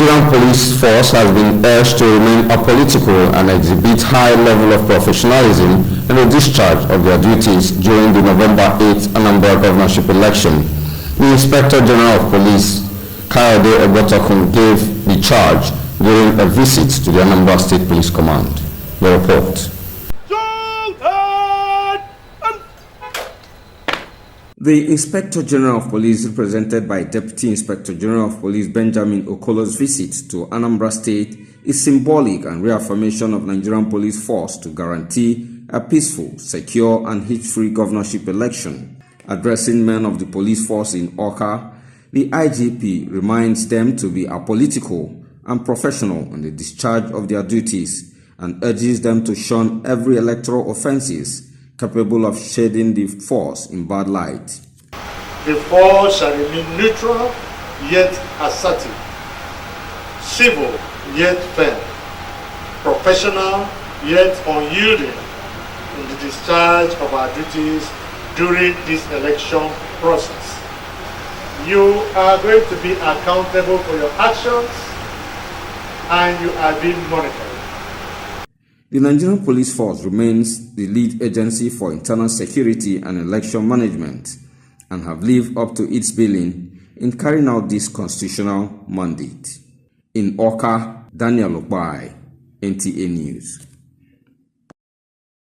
Nigerian police force has been urged to remain apolitical and exhibit high level of professionalism in the discharge of their duties during the November 8th Anambra governorship election. The Inspector General of Police, Kayode Egbetokun, gave the charge during a visit to the Anambra State Police Command. The report. The Inspector General of Police, represented by Deputy Inspector General of Police Benjamin Okolo's visit to Anambra State, is symbolic and reaffirmation of Nigerian police force to guarantee a peaceful, secure and hitch-free governorship election. Addressing men of the police force in Awka, the IGP reminds them to be apolitical and professional in the discharge of their duties and urges them to shun every electoral offences capable of shading the force in bad light. The force shall remain neutral yet assertive, civil yet firm, professional yet unyielding in the discharge of our duties during this election process. You are going to be accountable for your actions and you are being monitored. The Nigerian Police Force remains the lead agency for internal security and election management and have lived up to its billing in carrying out this constitutional mandate. In Awka, Daniel Okpai, NTA News.